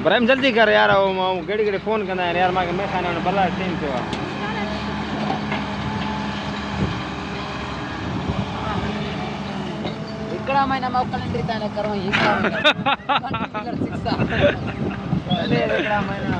इब्राहिम जल्दी कर यार, घड़ी घड़ी फोन करना है यार, मैं खाने में बल्ला टीम तो इकड़ा महीना में कैलेंडर ताने करो ये शिक्षा अरे इकड़ा महीना